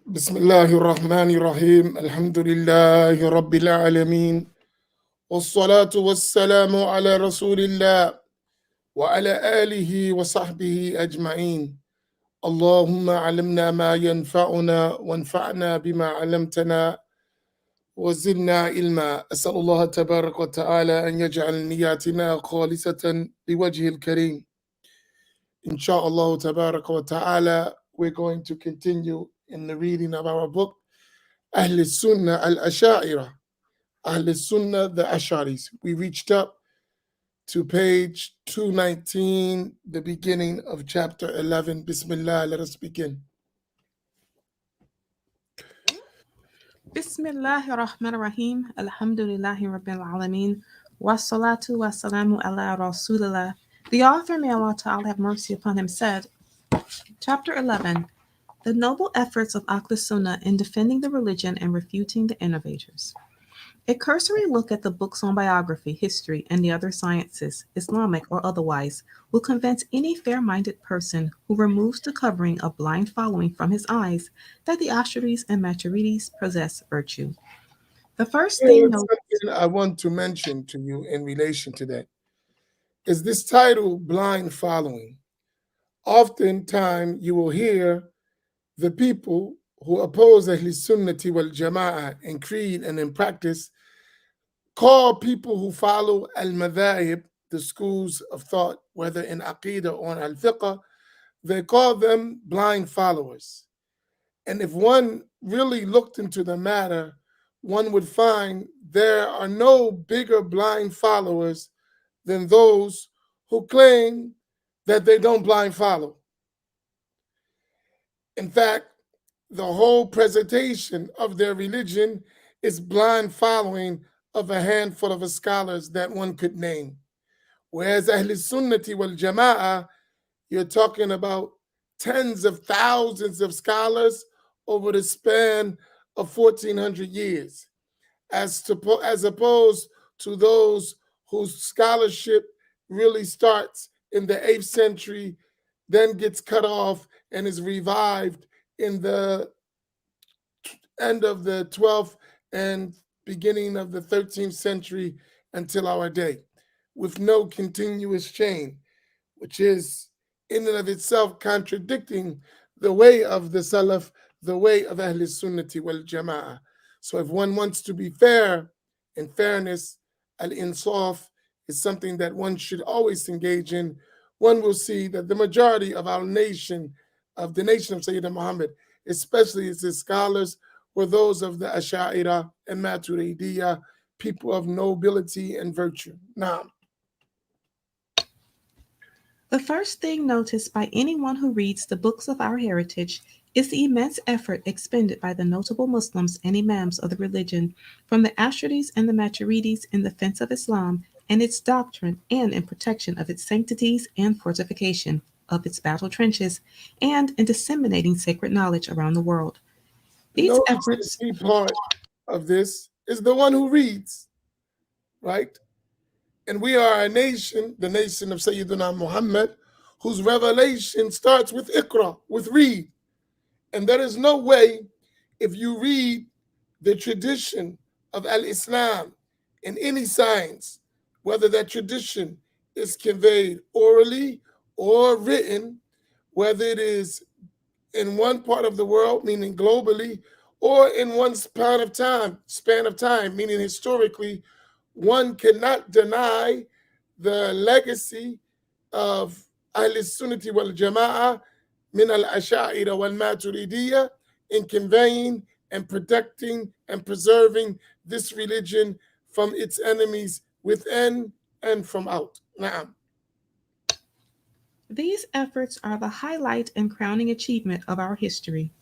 بسم الله الرحمن الرحيم الحمد لله رب العالمين والصلاة والسلام على رسول الله وعلى آله وصحبه أجمعين اللهم علمنا ما ينفعنا وانفعنا بما علمتنا وزدنا علما أسأل الله تبارك وتعالى أن يجعل نياتنا خالصة لوجه الكريم إن شاء الله تبارك وتعالى. We're going to continue in the reading of our book Akhlasuna al-Asha'ira, Akhlasuna the Asharis. We reached up to page 219, the beginning of chapter 11. Bismillah, let us begin. Bismillahir Rahmanir Rahim. Alhamdulillahi Rabbil Alameen. Wassalatu wassalamu ala Rasulillah. The author, may Allah Ta'ala have mercy upon him, said, Chapter 11, The Noble Efforts of Akhlasuna in Defending the Religion and Refuting the Innovators. A cursory look at the books on biography, history, and the other sciences, Islamic or otherwise, will convince any fair-minded person who removes the covering of blind following from his eyes that the Asharis and Maturidis possess virtue. The first thing Something I want to mention to you in relation to that is this title, Blind Following. Oftentimes you will hear the people who oppose Ahl Sunnati wal Jama'ah in creed and in practice call people who follow al-madhahib, the schools of thought, whether in aqidah or in al-fiqh, they call them blind followers. And if one really looked into the matter, one would find there are no bigger blind followers than those who claim that they don't blind follow. In fact, the whole presentation of their religion is blind following of a handful of scholars that one could name. Whereas Ahl Sunnati wal Jama'ah, you're talking about tens of thousands of scholars over the span of 1400 years, as opposed to those whose scholarship really starts in the 8th century, then gets cut off and is revived in the end of the 12th and beginning of the 13th century until our day, with no continuous chain, which is in and of itself contradicting the way of the Salaf, the way of Ahl Sunnati wal Jama'ah. So if one wants to be fair, in fairness, al-insaf is something that one should always engage in. One will see that the majority of our nation, of the nation of Sayyidina Muhammad, especially its scholars, were those of the Asha'ira and Maturidiyya, people of nobility and virtue. Now, The first thing noticed by anyone who reads the books of our heritage is the immense effort expended by the notable Muslims and Imams of the religion, from the Asharis and the Maturidis, in defense of Islam and its doctrine, and in protection of its sanctities and fortification of its battle trenches, and in disseminating sacred knowledge around the world. These notice efforts the key part of this is the one who reads, right? And we are a nation, the nation of Sayyidina Muhammad, whose revelation starts with Iqra, with read. And there is no way, if you read the tradition of Al-Islam in any science, whether that tradition is conveyed orally or written, whether it is in one part of the world, meaning globally, or in one span of time, meaning historically, one cannot deny the legacy of Ahl Sunnati wal Jama'ah min al Asha'ira wal Maturidiyya in conveying and protecting and preserving this religion from its enemies within and from out. Na'am. These efforts are the highlight and crowning achievement of our history.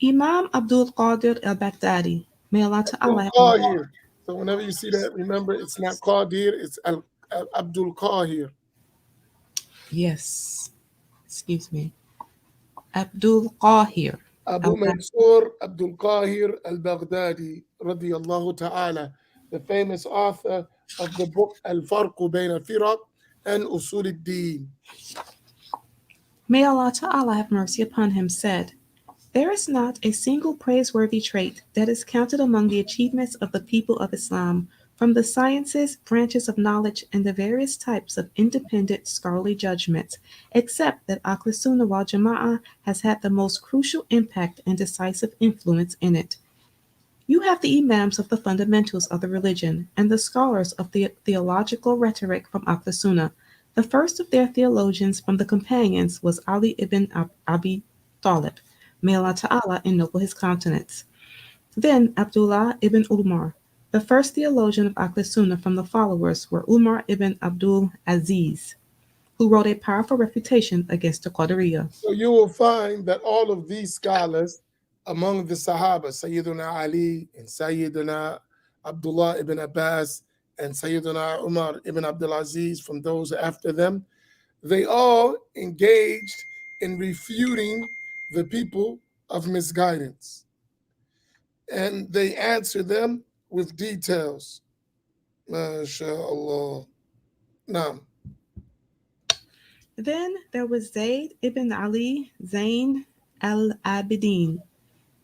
Imam Abdul Qadir al-Baghdadi, may Allah Ta'ala have mercy. Qahir. So whenever you see that, remember it's not Qadir, it's Abdul Qahir. Yes, excuse me. Abdul Qahir. Abu Mansur Abdul Qahir al-Baghdadi, radiyallahu ta'ala, the famous author of the book Al-Farqu Bayn al-Firaq and Usul al-Din. May Allah Ta'ala have mercy upon him, said, There is not a single praiseworthy trait that is counted among the achievements of the people of Islam, from the sciences, branches of knowledge, and the various types of independent scholarly judgments, except that Akhlasuna wal Jama'ah has had the most crucial impact and decisive influence in it. You have the imams of the fundamentals of the religion and the scholars of the theological rhetoric from Akhlasuna. The first of their theologians from the companions was Ali ibn Abi Talib. May Allah Ta'ala ennoble his countenance. Then Abdullah ibn Umar. The first theologian of Akhlasuna from the followers were Umar ibn Abdul Aziz, who wrote a powerful refutation against the Qadariyah. So you will find that all of these scholars among the Sahaba, Sayyiduna Ali and Sayyiduna Abdullah ibn Abbas and Sayyiduna Umar ibn Abdul Aziz, from those after them, they all engaged in refuting the people of misguidance. And they answer them with details. MashaAllah. Now, Then there was Zayd ibn Ali Zain al-Abidin,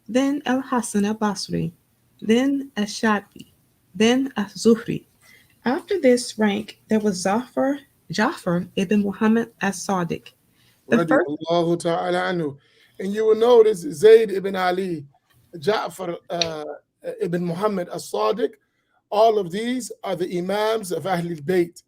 then al-Hasan al-Basri, then al-Shabi, then al-Zuhri. After this rank, there was Ja'far ibn Muhammad as-Sadiq. The first, radiallahu ta'ala anhu. And you will notice Zayd ibn Ali, Ja'far ibn Muhammad as-Sadiq, all of these are the Imams of Ahlul Bayt.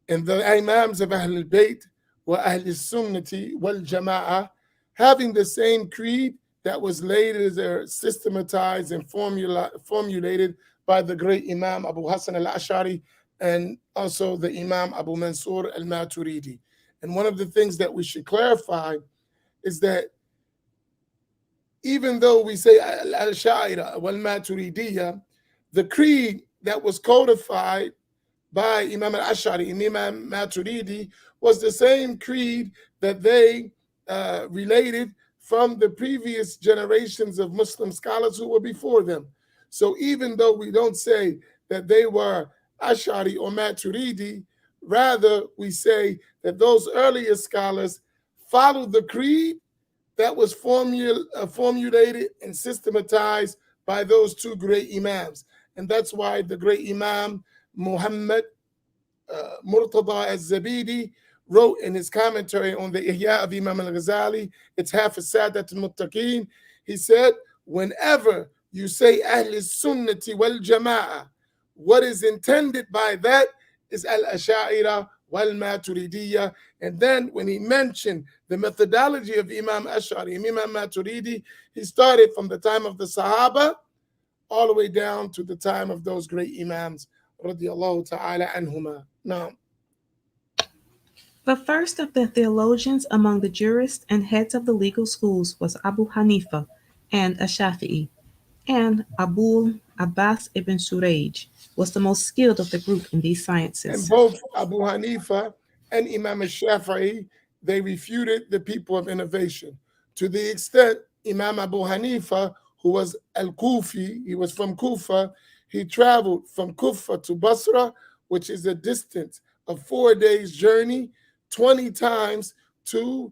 And the Imams of Ahlul Bayt were Ahlul Sunnati wal Jama'ah, having the same creed that was later systematized and formulated by the great Imam Abu Hassan al-Ash'ari and also the Imam Abu Mansur al-Maturidi. And one of the things that we should clarify is that even though we say al-Sha'ira wal-Maturidiyya, the creed that was codified by Imam al-Ash'ari and Imam Maturidi was the same creed that they related from the previous generations of Muslim scholars who were before them. So even though we don't say that they were Ash'ari or Maturidi, rather we say that those earlier scholars followed the creed that was formulated and systematized by those two great Imams. And that's why the great Imam Muhammad Murtada al-Zabidi wrote in his commentary on the Ihya of Imam al-Ghazali, it's half a Sadat al-Muttaqeen. He said, whenever you say Ahl Sunnati wal Jama'ah, what is intended by that is al-Asha'ira wal Maturidiyya. And then when he mentioned the methodology of Imam Ash'ari and Imam Maturidi, he started from the time of the Sahaba all the way down to the time of those great Imams, radiallahu ta'ala anhuma. Now, the first of the theologians among the jurists and heads of the legal schools was Abu Hanifa and Ash-Shafi'i, and Abu Abbas ibn Suraj was the most skilled of the group in these and sciences. both Abu Hanifa and Imam al-Shafi'i, they refuted the people of innovation to the extent Imam Abu Hanifa, who was al-Kufi, he was from Kufa, he traveled from Kufa to Basra, which is a distance of 4 days journey, 20 times to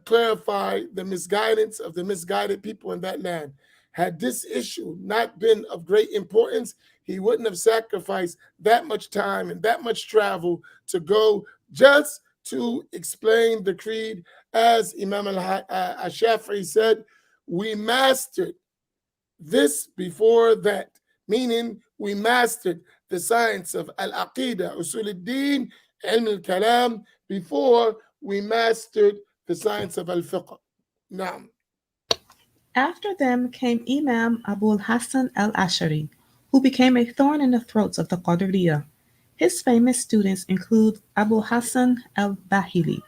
clarify the misguidance of the misguided people in that land. Had this issue not been of great importance, he wouldn't have sacrificed that much time and that much travel to go just to explain the creed. As Imam al-Shafi'i said, we mastered this before that, meaning we mastered the science of al-Aqidah, Usul al-Din, Ilm al-Kalam, before we mastered the science of al-Fiqh. Now, After them came Imam Abu Hassan al-Ash'ari, who became a thorn in the throats of the Qadariyah. His famous students include Abu Hassan al-Bahili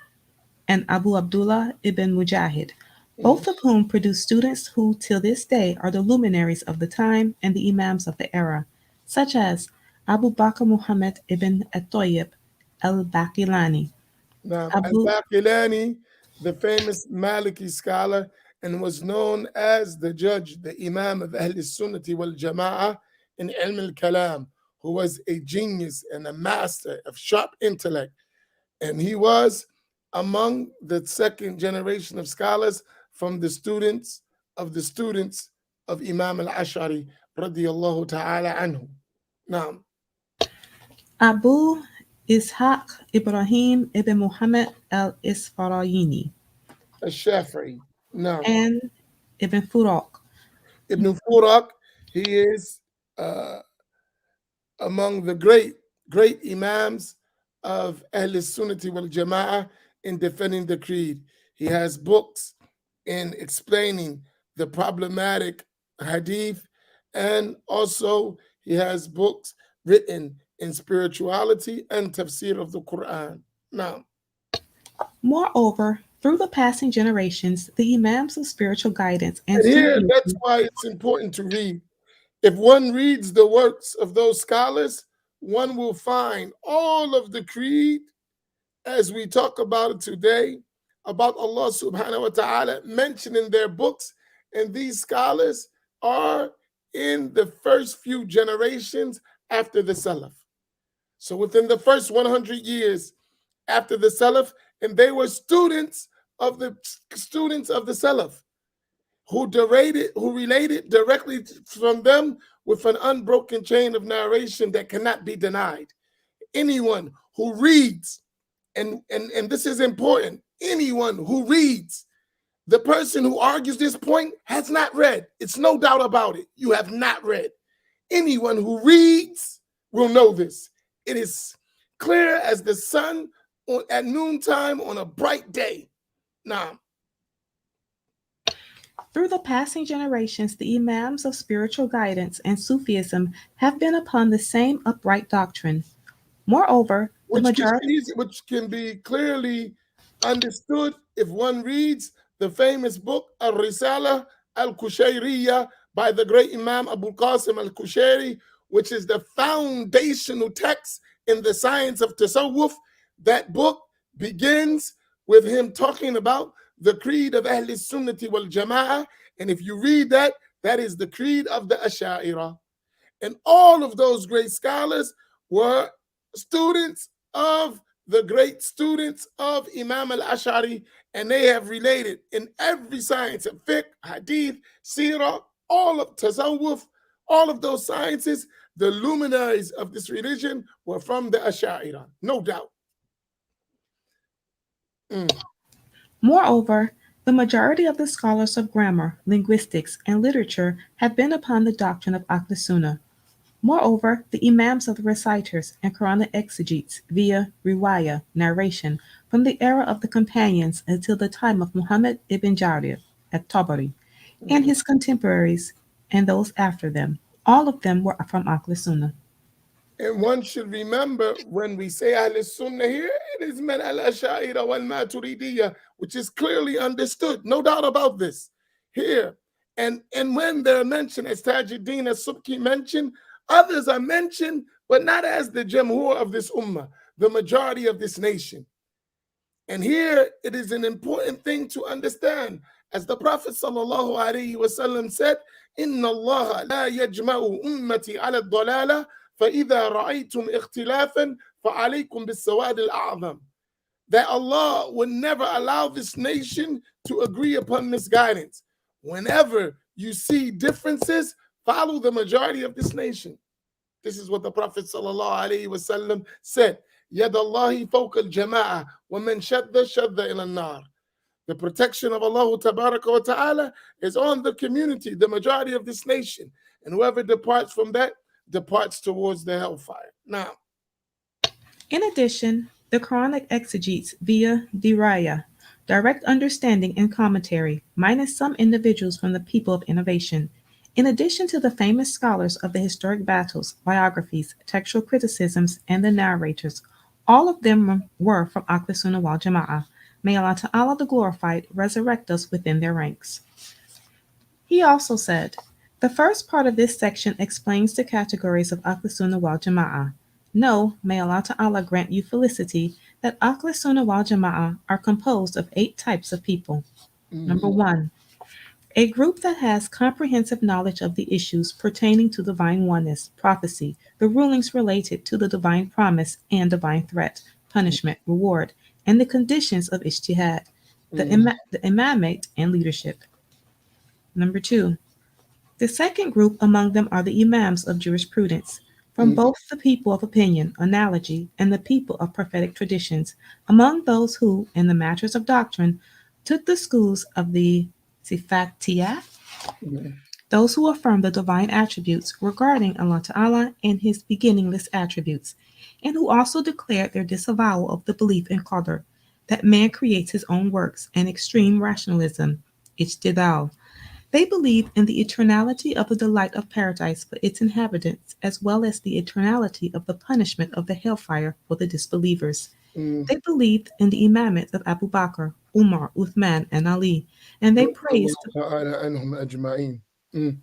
and Abu Abdullah ibn Mujahid, both of whom produced students who till this day are the luminaries of the time and the imams of the era, such as Abu Bakr Muhammad ibn at-Tayyib al-Baqilani, Abu al-Baqilani, the famous Maliki scholar, and was known as the judge, the Imam of Ahl Sunnati wal Jama'ah in Ilm al-Kalam, who was a genius and a master of sharp intellect. And he was among the second generation of scholars from the students of the students of Imam al-Ash'ari radiyallahu ta'ala anhu. Now, Abu Ishaq Ibrahim ibn Muhammad al-Isfarayini al-Shafi'i. Now, and Ibn Furak. Ibn Furak, he is uh, among the great imams of Ahl-Sunnati wal Jama'ah in defending the creed. He has books in explaining the problematic hadith, and also he has books written in spirituality and tafsir of the Quran. Now, Moreover, through the passing generations, the Imams of spiritual guidance and and here that's Sufism. why it's important to read. If one reads the works of those scholars, one will find all of the creed as we talk about it today, about Allah subhanahu wa ta'ala mentioned in their books, and these scholars are in the first few generations after the Salaf. So within the first 100 years after the Salaf, and they were students of the Salaf who related directly from them with an unbroken chain of narration that cannot be denied. Anyone who reads, and this is important, anyone who reads, the person who argues this point has not read. It's no doubt about it. You have not read. Anyone who reads will know this. It is clear as the sun at noontime on a bright day. Now, Through the passing generations, the Imams of spiritual guidance and Sufism have been upon the same upright doctrine. Moreover, the majority. which can be clearly understood if one reads the famous book Al-Risala Al-Kushayriyah by the great Imam Abu Qasim Al-Kushayri, which is the foundational text in the science of Tasawwuf. That book begins with him talking about the creed of Ahl-Sunnati wal Jama'ah, and if you read that, that is the creed of the Ash'ari. And all of those great scholars were students of the great students of Imam al-Ash'ari, and they have related in every science of fiqh, hadith, seerah, all of tasawwuf, all of those sciences, the luminaries of this religion were from the Ash'ari, no doubt. Moreover, the majority of the scholars of grammar, linguistics, and literature have been upon the doctrine of Akhlasuna. Moreover, the Imams of the reciters and Quranic exegetes via riwayah, narration, from the era of the companions until the time of Muhammad ibn Jarir at-Tabari, and his contemporaries and those after them, all of them were from Akhlasuna. And one should remember when we say Al-Sunna here, it is meant Al-Ash'ari wal Maturidiyya, which is clearly understood, no doubt about this. Here, and when they're mentioned, as Tajuddin as-Subki mentioned, others are mentioned, but not as the Jamhur of this ummah, the majority of this nation. And here it is an important thing to understand. As the Prophet sallallahu alaihi wasallam said, Inna Allah la yajma'u ummati ala dalala, فَإِذَا رَأَيْتُمْ اِخْتِلَافًا فَعَلَيْكُمْ بِالسَّوَادِ الْأَعْظَمِ. That Allah would never allow this nation to agree upon misguidance. Whenever you see differences, follow the majority of this nation. This is what the Prophet ﷺ said. يَدَ اللَّهِ فَوْقَ الْجَمَاعَةِ وَمَنْ شَدَّ شَدَّ إِلَى النَّارِ. The protection of Allah Tabaraka wa Ta'ala is on the community, the majority of this nation. And whoever departs from that, departs towards the hellfire. Now, in addition, the Quranic exegetes via diraya, direct understanding and commentary, minus some individuals from the people of innovation. In addition to the famous scholars of the historic battles, biographies, textual criticisms, and the narrators, all of them were from Akhlasuna wal Jama'ah. May Allah Ta'ala the Glorified resurrect us within their ranks. He also said, the first part of this section explains the categories of Akhlasuna wal Jama'ah. Know, may Allah Ta'ala grant you felicity, that Akhlasuna wal Jama'ah are composed of 8 types of people. Number 1, a group that has comprehensive knowledge of the issues pertaining to divine oneness, prophecy, the rulings related to the divine promise and divine threat, punishment, reward, and the conditions of ijtihad, the imamate and leadership. Number 2, the second group among them are the Imams of jurisprudence, from Mm, both the people of opinion, analogy, and the people of prophetic traditions, among those who, in the matters of doctrine, took the schools of the Sifatiyah, mm, those who affirm the divine attributes regarding Allah Ta'ala and His beginningless attributes, and who also declared their disavowal of the belief in Qadr, that man creates his own works, and extreme rationalism, Ijtidal. They believe in the eternality of the delight of paradise for its inhabitants, as well as the eternality of the punishment of the hellfire for the disbelievers. mm. They believed in the imamate of Abu Bakr, Umar, Uthman, and Ali, and they رضي الله praised تعالى عنهم أجمعين. Mm,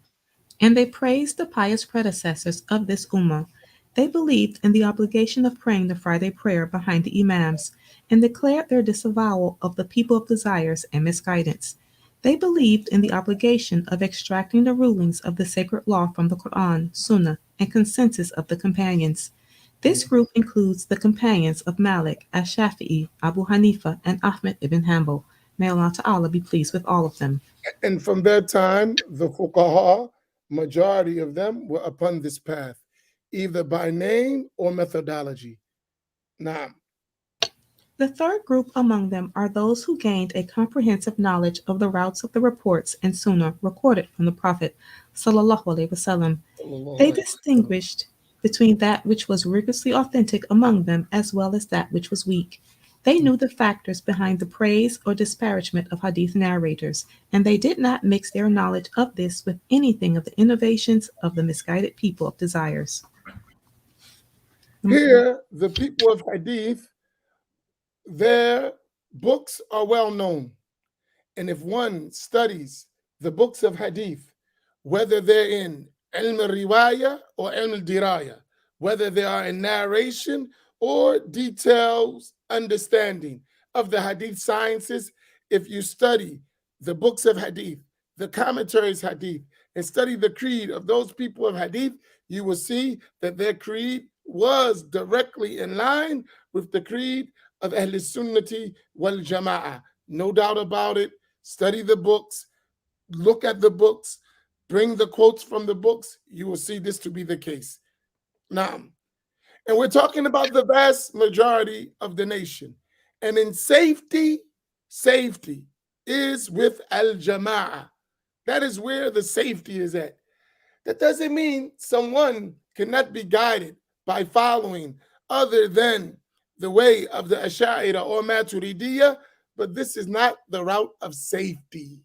and they praised the pious predecessors of this ummah. They believed in the obligation of praying the Friday prayer behind the imams, and declared their disavowal of the people of desires and misguidance. They believed in the obligation of extracting the rulings of the sacred law from the Quran, Sunnah, and consensus of the companions. This mm. group includes the companions of Malik, Ash-Shafi'i, Abu Hanifa, and Ahmed ibn Hanbal. May Allah Ta'ala be pleased with all of them. And from that time, the fuqaha, majority of them were upon this path, either by name or methodology. Now, The third group among them are those who gained a comprehensive knowledge of the routes of the reports and Sunnah recorded from the Prophet sallallahu alaihi wasallam. They distinguished between that which was rigorously authentic among them as well as that which was weak. They knew the factors behind the praise or disparagement of hadith narrators, and they did not mix their knowledge of this with anything of the innovations of the misguided people of desires. Number four. here, the people of Hadith, their books are well known. And if one studies the books of Hadith, whether they're in Ilm al-Riwaya or Ilm al-Diraya, whether they are in narration or details understanding of the Hadith sciences, if you study the books of Hadith, the commentaries Hadith, and study the creed of those people of Hadith, you will see that their creed was directly in line with the creed of Ahl Sunnati wal Jama'ah. No doubt about it. Study the books, look at the books, bring the quotes from the books, you will see this to be the case. Now, and we're talking about the vast majority of the nation. And in safety, safety is with Al Jama'ah. That is where the safety is at. That doesn't mean someone cannot be guided by following other than the way of the Ash'ira or Maturidiyya, but this is not the route of safety.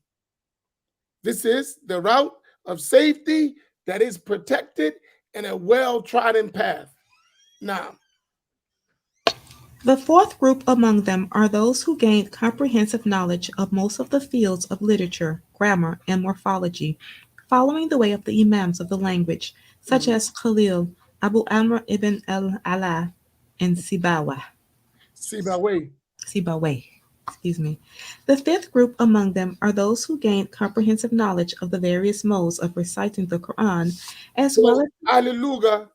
This is the route of safety that is protected in a well-trodden path. Now, The fourth group among them are those who gained comprehensive knowledge of most of the fields of literature, grammar, and morphology, following the way of the imams of the language, such as Khalil, Abu Amr ibn al-Ala, and Sibawayh. Sibawayh. Excuse me. The fifth group among them are those who gained comprehensive knowledge of the various modes of reciting the Quran, as well So, as Al-Lugha,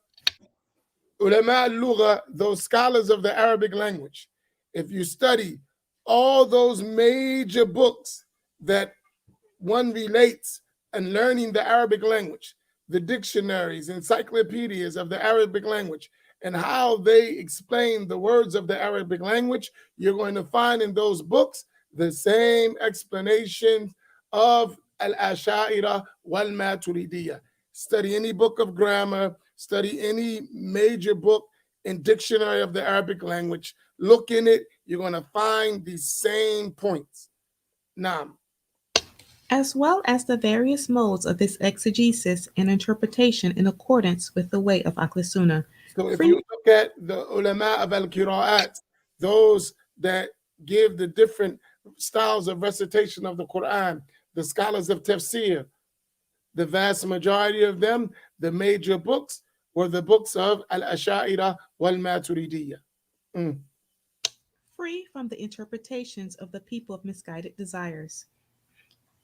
ulama al-Lugha, those scholars of the Arabic language, if you study all those major books that one relates and learning the Arabic language, the dictionaries, encyclopedias of the Arabic language, and how they explain the words of the Arabic language, you're going to find in those books the same explanations of Al-Ash'ira wal Maturidiyya. Study any book of grammar, study any major book in dictionary of the Arabic language, look in it, you're going to find these same points. Now, the various modes of this exegesis and interpretation in accordance with the way of Akhlasuna. so if you Free, look at the ulama of al-qira'at, those that give the different styles of recitation of the Quran, the scholars of tafsir, the vast majority of them, the major books were the books of al-Ash'ira wal-Maturidiyya. Mm. free from the interpretations of the people of misguided desires.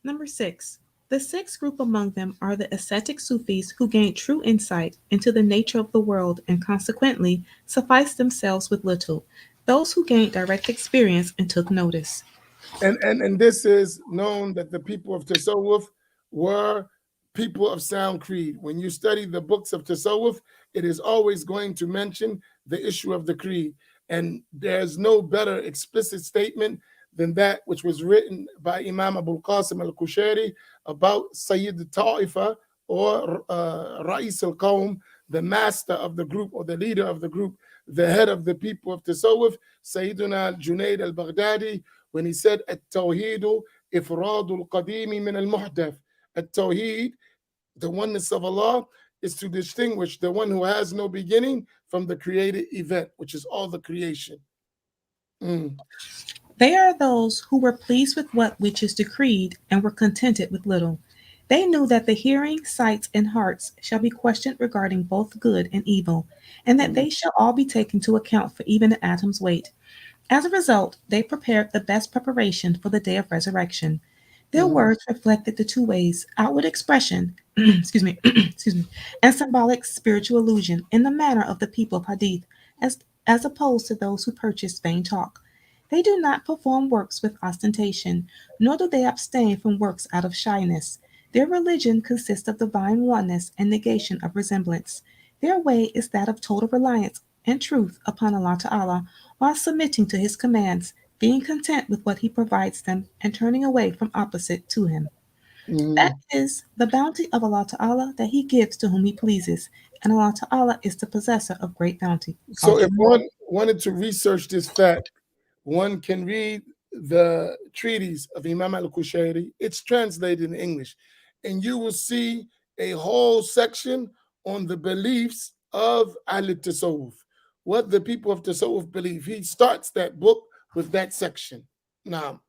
Number 6. The sixth group among them are the ascetic Sufis who gained true insight into the nature of the world and consequently sufficed themselves with little, those who gained direct experience and took notice. And this is known that the people of Tasawwuf were people of sound creed. When you study the books of Tasawwuf, it is always going to mention the issue of the creed. And there's no better explicit statement than that which was written by Imam Abu Qasim al Kushairi about Sayyid Ta'ifa, or Ra'is al Qawm, the master of the group or the leader of the group, the head of the people of Tasawwuf, Sayyiduna Junaid al Baghdadi, when he said, At Tawheedu ifradul qadimi min al muhdaf. At Tawheed, the oneness of Allah, is to distinguish the one who has no beginning from the created event, which is all the creation. Mm. They are those who were pleased with what which is decreed and were contented with little. They knew that the hearing, sights, and hearts shall be questioned regarding both good and evil, and that Mm. they shall all be taken to account for even an atom's weight. As a result, they prepared the best preparation for the day of resurrection. Their Mm. words reflected the two ways, outward expression, excuse me, excuse me, and symbolic spiritual illusion in the manner of the people of Hadith, as opposed to those who purchase vain talk. They do not perform works with ostentation, nor do they abstain from works out of shyness. Their religion consists of divine oneness and negation of resemblance. Their way is that of total reliance and truth upon Allah Ta'ala, while submitting to His commands, being content with what He provides them, and turning away from opposite to Him. That Mm. is the bounty of Allah Ta'ala that He gives to whom He pleases, and Allah Ta'ala is the possessor of great bounty. So, if one wanted to research this fact, one can read the treatise of Imam al Kushairi. It's translated in English, and you will see a whole section on the beliefs of Al Tasawwuf, what the people of Tasawwuf believe. He starts that book with that section. Now,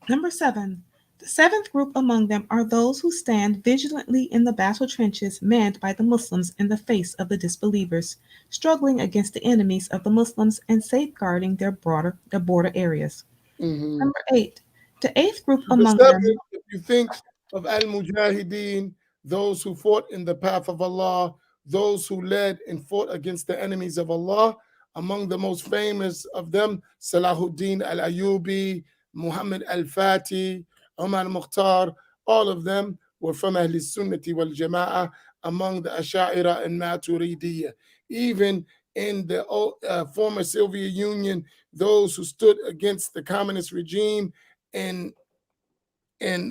Number 7. The seventh group among them are those who stand vigilantly in the battle trenches manned by the Muslims in the face of the disbelievers, struggling against the enemies of the Muslims and safeguarding their border areas. mhm. Number 8. The eighth group The among them. seventh, if you think of Al Mujahideen, those who fought in the path of Allah, those who led and fought against the enemies of Allah, among the most famous of them, Salahuddin al Ayyubi, Muhammad al Fatih, Umar Mukhtar, all of them were from Ahl Sunnati wal Jama'ah, among the Asha'ira and Maturidiyah. Even in the former Soviet Union, those who stood against the communist regime in in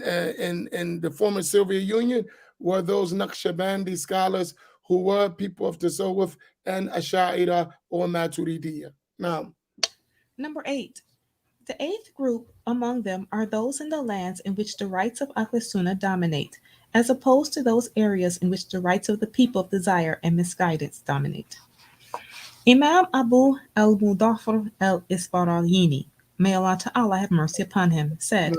the former Soviet Union were those Naqshbandi scholars who were people of Tasawwuf and Asha'ira or Maturidiyya. Now, Number 8. The eighth group among them are those in the lands in which the rights of Akhlasuna dominate, as opposed to those areas in which the rights of the people of desire and misguidance dominate. Imam Abu al-Mudaffar al-Isfarayini, may Allah Ta'ala have mercy upon him, said,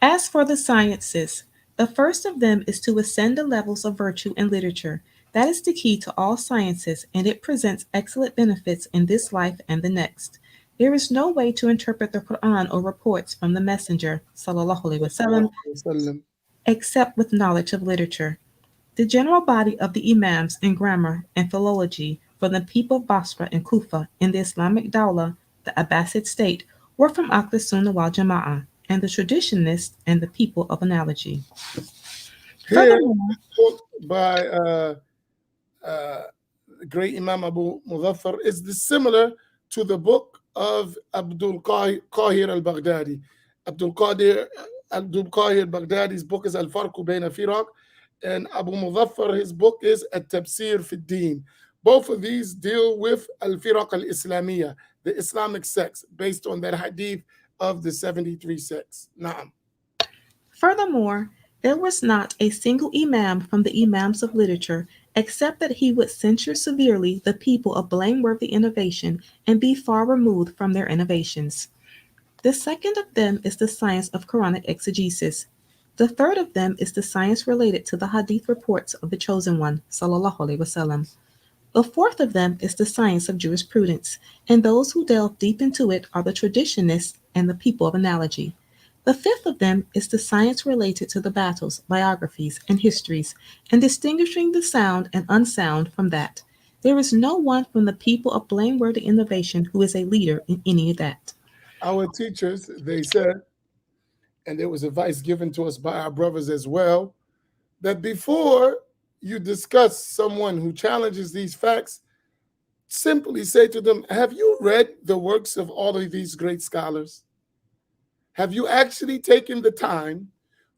As for the sciences, the first of them is to ascend the levels of virtue and literature. That is the key to all sciences, and it presents excellent benefits in this life and the next. There is no way to interpret the Quran or reports from the Messenger sallallahu alaihi wasallam except with knowledge of literature. The general body of the Imams in grammar and philology from the people of Basra and Kufa in the Islamic Dawla, the Abbasid state, were from Akhlasuna wal Jama'ah, and the traditionists and the people of analogy. here, Furthermore, book by uh, great Imam Abu Muzaffar is similar to the book of Abdul Qahir al-Baghdadi. Abdul Qahir al-Baghdadi's book is Al-Farqu Bayna Firaq, and Abu Muzaffar, his book is At-Tabsir fi Din. Both of these deal with Al-Firaq al-Islamiyya, the Islamic sects, based on that hadith of the 73 sects. Naam. furthermore, there was not a single Imam from the Imams of literature except that he would censure severely the people of blameworthy innovation and be far removed from their innovations. The second of them is the science of Quranic exegesis. The third of them is the science related to the hadith reports of the chosen one, sallallahu alaihi wasallam. The fourth of them is the science of jurisprudence, and those who delve deep into it are the traditionists and the people of analogy. The fifth of them is the science related to the battles, biographies, and histories, and distinguishing the sound and unsound from that. There is no one from the people of blameworthy innovation who is a leader in any of that. Our teachers, they said, and there was advice given to us by our brothers as well, that before you discuss someone who challenges these facts, simply say to them, have you read the works of all of these great scholars? Have you actually taken the time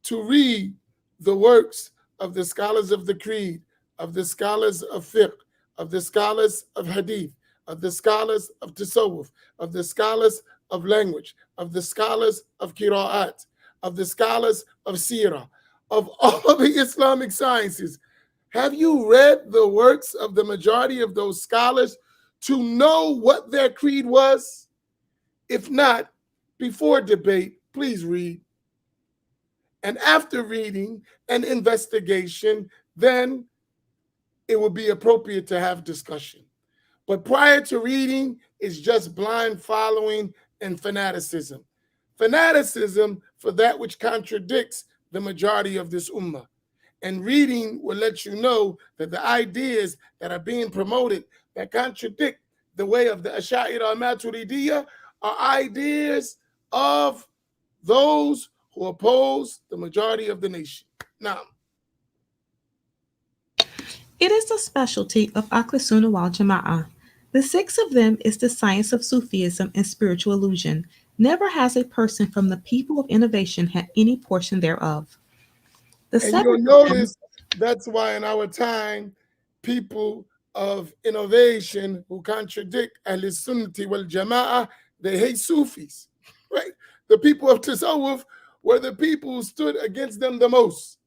to read the works of the scholars of the creed, of the scholars of fiqh, of the scholars of hadith, of the scholars of tasawwuf, of the scholars of language, of the scholars of qira'at, of the scholars of seerah, of all the Islamic sciences? Have you read the works of the majority of those scholars to know what their creed was? If not, before debate, please read. And after reading and investigation, then it would be appropriate to have discussion. But prior to reading is just blind following and fanaticism. Fanaticism for that which contradicts the majority of this ummah. And reading will let you know that the ideas that are being promoted that contradict the way of the Ash'ariyah Maturidiyya are ideas of those who oppose the majority of the nation. Now, It is the specialty of Akhlasuna wal Jama'ah. The sixth of them is the science of Sufism and spiritual illusion. Never has a person from the people of innovation had any portion thereof. The and you'll seventh of them, notice that's why in our time, people of innovation who contradict Al-Sunnati wal Jama'ah, they hate Sufis, right? The people of Tasawwuf were the people who stood against them the most.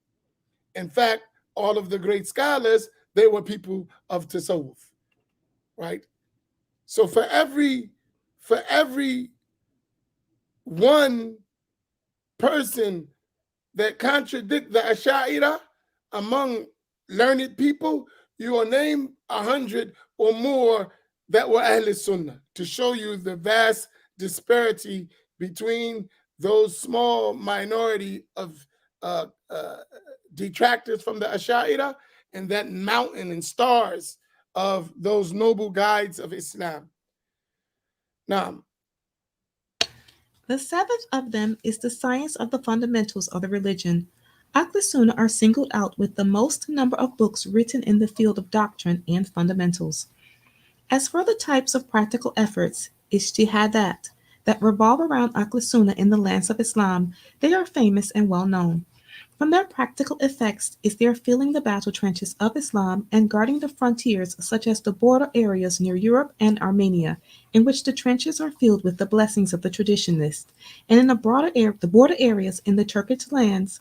In fact, all of the great scholars, they were people of Tasawwuf, right? So for every one person that contradict the Ash'ariyah among learned people, you will name 100 or more that were Ahl Sunnah, to show you the vast disparity between those small minority of detractors from the Ash'ariyah and that mountain and stars of those noble guides of Islam. Now, the seventh of them is the science of the fundamentals of the religion. Akhlasuna are singled out with the most number of books written in the field of doctrine and fundamentals. As for the types of practical efforts, ijtihadat, that revolve around Akhlasuna in the lands of Islam, they are famous and well known. From their practical effects is their filling the battle trenches of Islam and guarding the frontiers such as the border areas near Europe and Armenia, in which the trenches are filled with the blessings of the traditionalists, and in the border areas in the Turkish lands,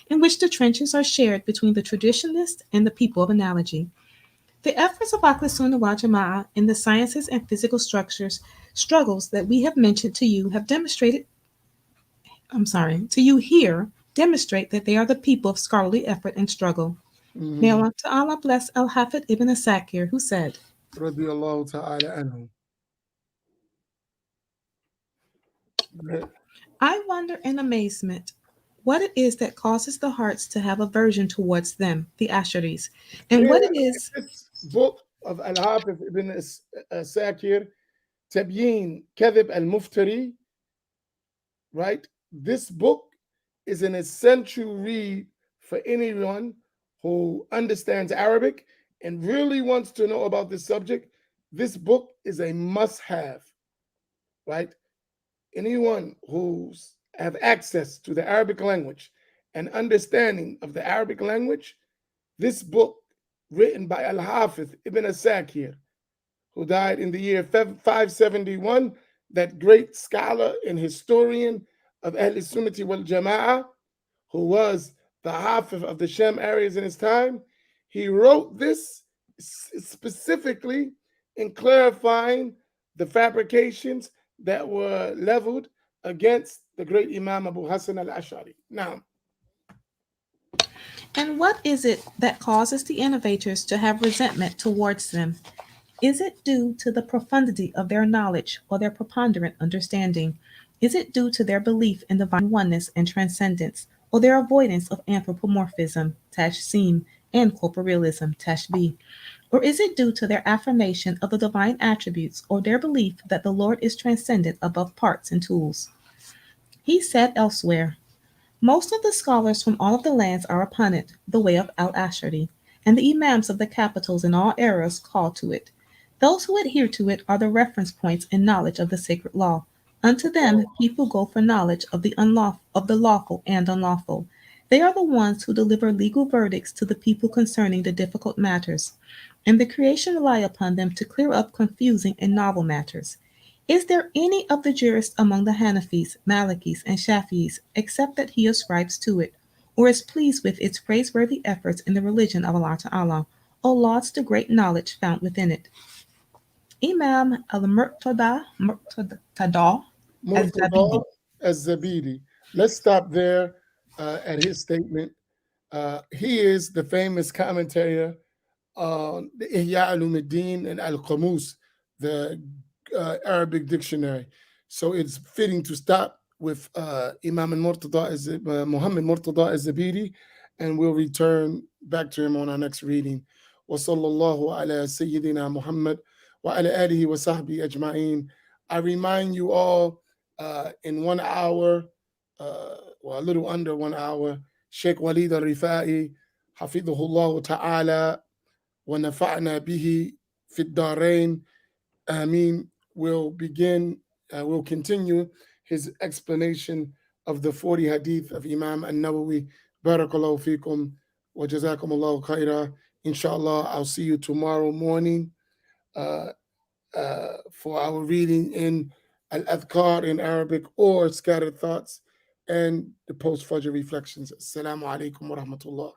in which the trenches are shared between the traditionalists and the people of analogy. The efforts of Akhlasuna wal Jama'ah in the sciences and physical struggles that we have mentioned to you have to you here, demonstrate that they are the people of scholarly effort and struggle. May Allah Ta'ala bless Al-Hafid ibn Asakir, who said, radiyallahu ta'ala anhu. I wonder in amazement what it is that causes the hearts to have aversion towards them, the Asharis, and what Here, it is. this book of Al-Hafiz ibn Sakir, Tabyin Kadhib al-Muftari, right? This book is an essential read for anyone who understands Arabic and really wants to know about this subject. This book is a must-have, right? Anyone who's have access to the Arabic language and understanding of the Arabic language, this book written by Al-Hafiz ibn Asakir, who died in the year 571, that great scholar and historian of Ahl Sunnati wal Jama'ah, who was the Hafiz of the Shem areas in his time, he wrote this specifically in clarifying the fabrications that were leveled against the great Imam Abu Hassan al-Ash'ari. Now, And what is it that causes the innovators to have resentment towards them? Is it due to the profundity of their knowledge or their preponderant understanding? Is it due to their belief in divine oneness and transcendence, or their avoidance of anthropomorphism, tashsim, and corporealism, tashbih? Or is it due to their affirmation of the divine attributes or their belief that the Lord is transcendent above parts and tools? He said elsewhere, most of the scholars from all of the lands are upon it, the way of al-Ashari, and the imams of the capitals in all eras call to it. Those who adhere to it are the reference points in knowledge of the sacred law. Unto them people go for knowledge of the lawful and unlawful. They are the ones who deliver legal verdicts to the people concerning the difficult matters, and the creation rely upon them to clear up confusing and novel matters. Is there any of the jurists among the Hanafis, Malikis, and Shafi'is except that he ascribes to it, or is pleased with its praiseworthy efforts in the religion of Allah Ta'ala, or lauds the great knowledge found within it? Imam al-Murtada Murtada az-Zabidi. az-Zabidi. Let's stop there at his statement. He is the famous commentator on the Ihya al-Din and Al-Qamus, the Arabic dictionary. So it's fitting to stop with Imam al-Murtada, Muhammad Murtada az-Zabidi, and we'll return back to him on our next reading. وصلى الله على سيدنا محمد وعلى آله وصحبه أجمعين. I remind you all in 1 hour, well, a little under 1 hour, Sheikh Walid al-Rifai, Hafidhullah Ta'ala, wa nafa'na bihi fi darain, Ameen, will continue his explanation of the 40 hadith of Imam al-Nawawi. Barakallahu fikum wa jazakumullahu khaira. Inshallah, I'll see you tomorrow morning uh, for our reading in Al-Adhkar in Arabic or Scattered Thoughts and the post-Fajr reflections. Assalamu alaikum wa rahmatullah.